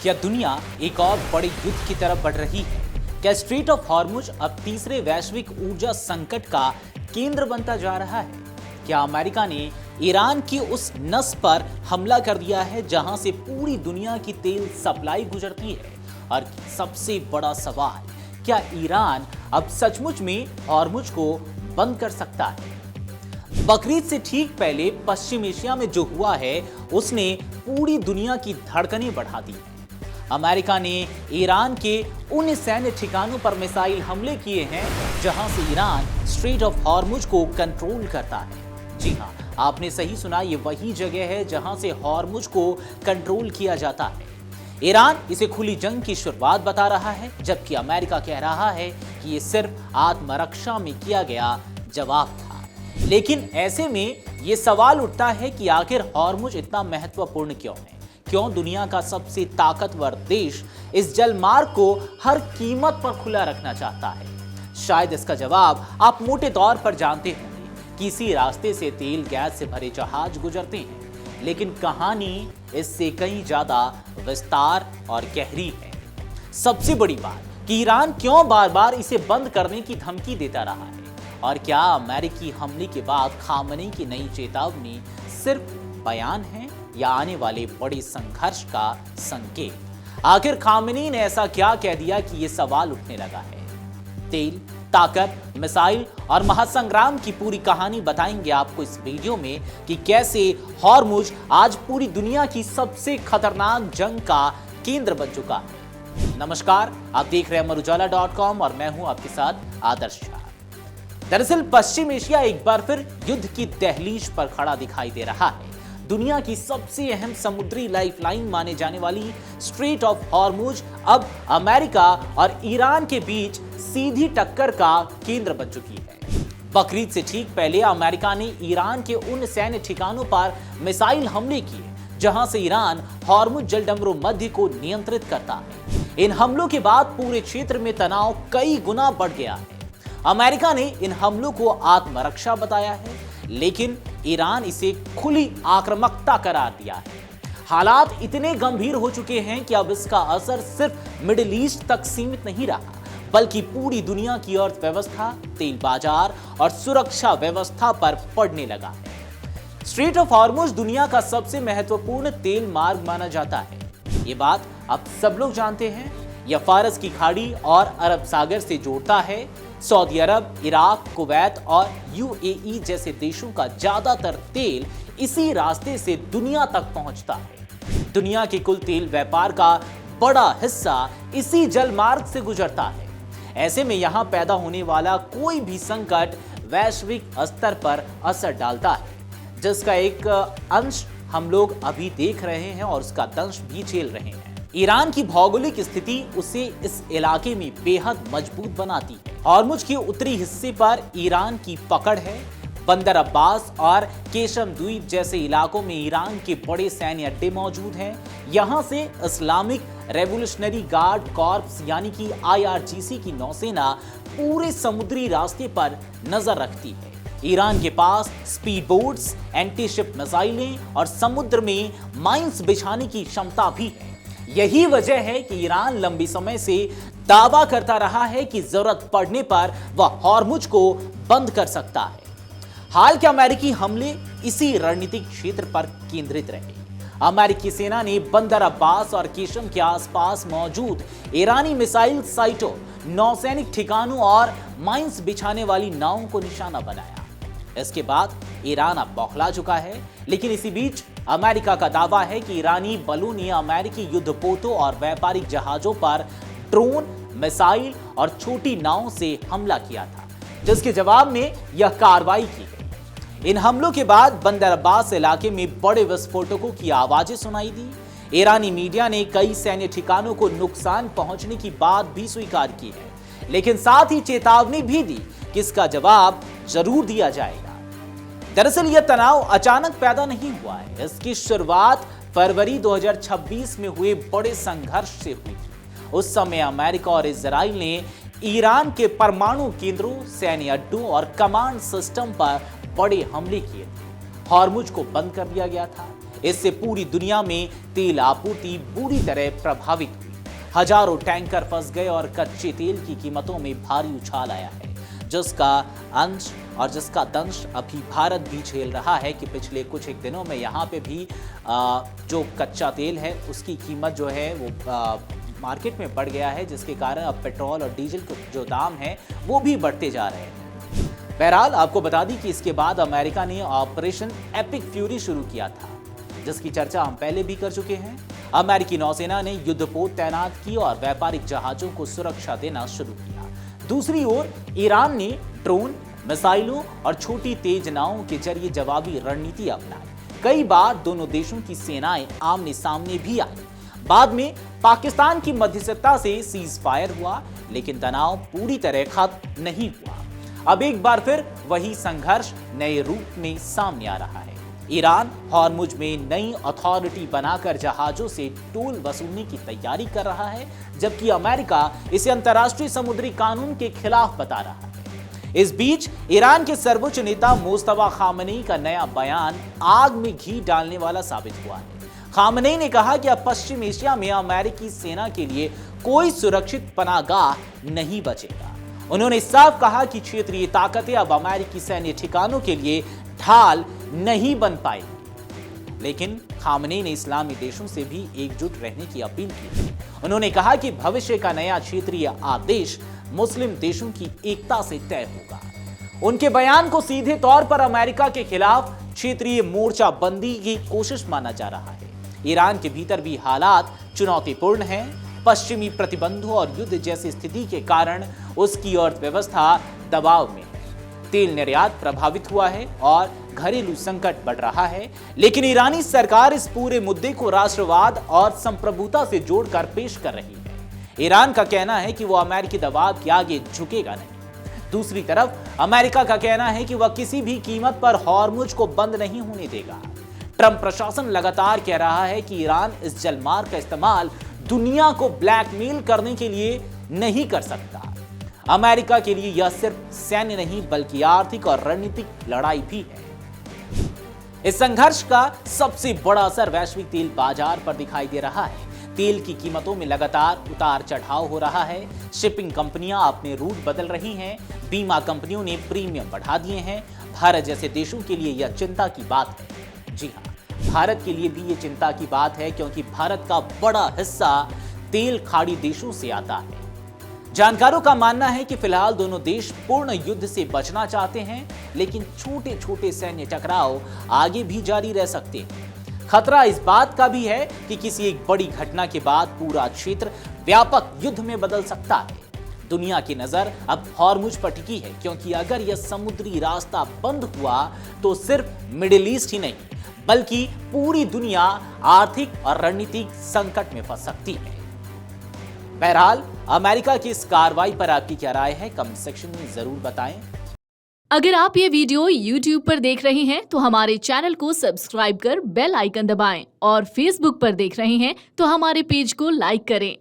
क्या दुनिया एक और बड़े युद्ध की तरफ बढ़ रही है? क्या स्ट्रेट ऑफ हॉर्मुज अब तीसरे वैश्विक ऊर्जा संकट का केंद्र बनता जा रहा है? क्या अमेरिका ने ईरान की उस नस पर हमला कर दिया है जहां से पूरी दुनिया की तेल सप्लाई गुजरती है? और सबसे बड़ा सवाल, क्या ईरान अब सचमुच में हॉर्मुज को बंद कर सकता है? बकरीद से ठीक पहले पश्चिम एशिया में जो हुआ है उसने पूरी दुनिया की धड़कनें बढ़ा दी। अमेरिका ने ईरान के उन सैन्य ठिकानों पर मिसाइल हमले किए हैं जहां से ईरान स्ट्रेट ऑफ हॉर्मुज को कंट्रोल करता है। जी हां, आपने सही सुना, ये वही जगह है जहां से हॉर्मुज को कंट्रोल किया जाता है। ईरान इसे खुली जंग की शुरुआत बता रहा है, जबकि अमेरिका कह रहा है कि ये सिर्फ आत्मरक्षा में किया गया जवाब था। लेकिन ऐसे में ये सवाल उठता है कि आखिर हॉर्मुज इतना महत्वपूर्ण क्यों है? क्यों दुनिया का सबसे ताकतवर देश इस जलमार्ग को हर कीमत पर खुला रखना चाहता है? शायद इसका जवाब आप मोटे तौर पर जानते होंगे कि इसी रास्ते से तेल गैस से भरे जहाज गुजरते हैं, लेकिन कहानी इससे कहीं ज्यादा विस्तार और गहरी है। सबसे बड़ी बात कि ईरान क्यों बार बार इसे बंद करने की धमकी देता रहा है, और क्या अमेरिकी हमले के बाद खामनेई की नई चेतावनी सिर्फ बयान है या आने वाले बड़े संघर्ष का संकेत? आखिर खामनेई ने ऐसा क्या कह दिया कि यह सवाल उठने लगा है? तेल, ताकत, मिसाइल और महासंग्राम की पूरी कहानी बताएंगे आपको इस वीडियो में कि कैसे हॉर्मुज आज पूरी दुनिया की सबसे खतरनाक जंग का केंद्र बन चुका है। नमस्कार, आप देख रहे हैं अमरुजाला.com और मैं हूं आपके साथ आदर्श झा। दरअसल पश्चिम एशिया एक बार फिर युद्ध की दहलीज पर खड़ा दिखाई दे रहा है। दुनिया की सबसे अहम समुद्री लाइफलाइन माने जाने वाली स्ट्रेट ऑफ हॉर्मुज अब अमेरिका और ईरान के बीच सीधी टक्कर का केंद्र बन चुकी है। बकरीद से ठीक पहले अमेरिका ने ईरान के उन सैन्य ठिकानों पर मिसाइल हमले किए जहां से ईरान हॉर्मुज जलडंबरो मध्य को नियंत्रित करता है। इन हमलों के बाद पूरे क्षेत्र में तनाव कई गुना बढ़ गया है। अमेरिका ने इन हमलों को आत्मरक्षा बताया है, लेकिन ईरान इसे खुली आक्रामकता करार दिया है। हालात इतने गंभीर हो चुके हैं कि अब इसका असर सिर्फ मिडिल ईस्ट तक सीमित नहीं रहा, बल्कि पूरी दुनिया की अर्थव्यवस्था, तेल बाजार और सुरक्षा व्यवस्था पर पड़ने लगा है। स्ट्रेट ऑफ हॉर्मुज दुनिया का सबसे महत्वपूर्ण तेल मार्ग माना जाता है। ये बात अब सब लोग जानते हैं। यह फारस की खाड़ी और अरब सागर से जोड़ता है। सऊदी अरब, इराक, कुवैत और यूएई जैसे देशों का ज्यादातर तेल इसी रास्ते से दुनिया तक पहुंचता है। दुनिया के कुल तेल व्यापार का बड़ा हिस्सा इसी जलमार्ग से गुजरता है। ऐसे में यहां पैदा होने वाला कोई भी संकट वैश्विक स्तर पर असर डालता है, जिसका एक अंश हम लोग अभी देख रहे हैं और उसका दंश भी झेल रहे हैं। ईरान की भौगोलिक स्थिति उसे इस इलाके में बेहद मजबूत बनाती है। हॉर्मुज के उत्तरी हिस्से पर ईरान की पकड़ है। बंदर अब्बास और केशम द्वीप जैसे इलाकों में ईरान के बड़े सैन्य अड्डे मौजूद हैं। यहां से इस्लामिक रेवोल्यूशनरी गार्ड कॉर्प्स यानी कि IRGC की नौसेना पूरे समुद्री रास्ते पर नजर रखती है। ईरान के पास स्पीड बोट्स, एंटी शिप मिसाइलें और समुद्र में माइंस बिछाने की क्षमता भी है। यही वजह है कि ईरान लंबे समय से दावा करता रहा है कि जरूरत पड़ने पर वह हॉर्मुज को बंद कर सकता है। हाल के अमेरिकी हमले इसी रणनीतिक क्षेत्र पर केंद्रित रहे। अमेरिकी सेना ने बंदर अब्बास और केशम के आसपास मौजूद ईरानी मिसाइल साइटों, नौसैनिक ठिकानों और माइंस बिछाने वाली नावों को निशाना बनाया। इसके बाद ईरान अब बौखला चुका है, लेकिन इसी बीच अमेरिका का दावा है कि ईरानी बलों ने अमेरिकी युद्धपोतों और व्यापारिक जहाजों पर ड्रोन, मिसाइल और छोटी नावों से हमला किया था, जिसके जवाब में यह कार्रवाई की गई। इन हमलों के बाद बंदर अब्बास इलाके में बड़े विस्फोटकों की आवाजें सुनाई दी। ईरानी मीडिया ने कई सैन्य ठिकानों को नुकसान पहुंचने की बात भी स्वीकार की है, लेकिन साथ ही चेतावनी भी दी कि इसका जवाब जरूर दिया जाएगा। दरअसल यह तनाव अचानक पैदा नहीं हुआ है। इसकी शुरुआत फरवरी 2026 में हुए बड़े संघर्ष से हुई थी। उस समय अमेरिका और इजराइल ने ईरान के परमाणु केंद्रों, सैन्य अड्डों और कमांड सिस्टम पर बड़े हमले किए थे। हॉर्मुज को बंद कर दिया गया था। इससे पूरी दुनिया में तेल आपूर्ति बुरी तरह प्रभावित हुई। हजारों टैंकर फंस गए और कच्चे तेल की कीमतों में भारी उछाल आया है, जिसका दंश अभी भारत भी झेल रहा है कि पिछले कुछ एक दिनों में यहाँ पे भी जो कच्चा तेल है उसकी कीमत जो है वो मार्केट में बढ़ गया है, जिसके कारण अब पेट्रोल और डीजल के जो दाम हैं वो भी बढ़ते जा रहे हैं। बहरहाल आपको बता दी कि इसके बाद अमेरिका ने ऑपरेशन एपिक फ्यूरी शुरू किया था, जिसकी चर्चा हम पहले भी कर चुके हैं। अमेरिकी नौसेना ने युद्धपोत तैनात की और व्यापारिक जहाजों को सुरक्षा देना शुरू किया। दूसरी ओर ईरान ने ड्रोन, मिसाइलों और छोटी तेज नावों के जरिए जवाबी रणनीति अपनाई। कई बार दोनों देशों की सेनाएं आमने सामने भी आई। बाद में पाकिस्तान की मध्यस्थता से सीज फायर हुआ, लेकिन तनाव पूरी तरह खत्म नहीं हुआ। अब एक बार फिर वही संघर्ष नए रूप में सामने आ रहा है। ईरान हॉर्मुज में नई अथॉरिटी बनाकर जहाजों से टोल वसूलने की तैयारी कर रहा है, जबकि अमेरिका इसे अंतर्राष्ट्रीय समुद्री कानून के खिलाफ बता रहा है। इस बीच ईरान के सर्वोच्च नेता मुस्तफा खामनेई का नया बयान आग में घी डालने वाला साबित हुआ है। खामनेई ने कहा कि अब पश्चिम एशिया में अमेरिकी सेना के लिए कोई सुरक्षित पनाहगाह नहीं बचेगा। उन्होंने साफ कहा कि क्षेत्रीय ताकतें अब अमेरिकी सैन्य ठिकानों के लिए ढाल नहीं बन पाएंगी। लेकिन खामनेई ने इस्लामी देशों से भी एकजुट रहने की अपील की है। उन्होंने कहा कि भविष्य का नया क्षेत्रीय आदेश मुस्लिम देशों की एकता से तय होगा। उनके बयान को सीधे तौर पर अमेरिका के खिलाफ क्षेत्रीय मोर्चाबंदी की कोशिश माना जा रहा है। ईरान के भीतर भी हालात चुनौतीपूर्ण हैं। पश्चिमी प्रतिबंधों और युद्ध जैसी स्थिति के कारण उसकी अर्थव्यवस्था दबाव में है। तेल निर्यात प्रभावित हुआ है और घरेलू संकट बढ़ रहा है। लेकिन ईरानी सरकार इस पूरे मुद्दे को राष्ट्रवाद और संप्रभुता से जोड़कर पेश कर रही है। ईरान का कहना है कि वह अमेरिकी दबाव के आगे झुकेगा नहीं। दूसरी तरफ अमेरिका का कहना है कि वह किसी भी कीमत पर हॉर्मुज को बंद नहीं होने देगा। ट्रंप प्रशासन लगातार कह रहा है कि ईरान इस जलमार्ग का इस्तेमाल दुनिया को ब्लैकमेल करने के लिए नहीं कर सकता। अमेरिका के लिए यह सिर्फ सैन्य नहीं बल्कि आर्थिक और रणनीतिक लड़ाई भी है। इस संघर्ष का सबसे बड़ा असर वैश्विक तेल बाजार पर दिखाई दे रहा है। तेल की कीमतों में लगातार उतार चढ़ाव हो रहा है। शिपिंग कंपनियां अपने रूट बदल रही हैं। बीमा कंपनियों ने प्रीमियम बढ़ा दिए हैं। भारत जैसे देशों के लिए यह चिंता की बात है। जी हाँ, भारत के लिए भी ये चिंता की बात है, क्योंकि भारत का बड़ा हिस्सा तेल खाड़ी देशों से आता है। जानकारों का मानना है कि फिलहाल दोनों देश पूर्ण युद्ध से बचना चाहते हैं, लेकिन छोटे छोटे सैन्य टकराव आगे भी जारी रह सकते हैं। खतरा इस बात का भी है कि किसी एक बड़ी घटना के बाद पूरा क्षेत्र व्यापक युद्ध में बदल सकता है। दुनिया की नजर अब हॉर्मुज पर टिकी है, क्योंकि अगर यह समुद्री रास्ता बंद हुआ तो सिर्फ मिडिल ईस्ट ही नहीं बल्कि पूरी दुनिया आर्थिक और रणनीतिक संकट में फंस सकती है। बहरहाल अमेरिका की इस कार्रवाई पर आपकी क्या राय है, कमेंट सेक्शन में जरूर बताएं। अगर आप ये वीडियो YouTube पर देख रहे हैं तो हमारे चैनल को सब्सक्राइब कर बेल आइकन दबाएं और Facebook पर देख रहे हैं तो हमारे पेज को लाइक करें।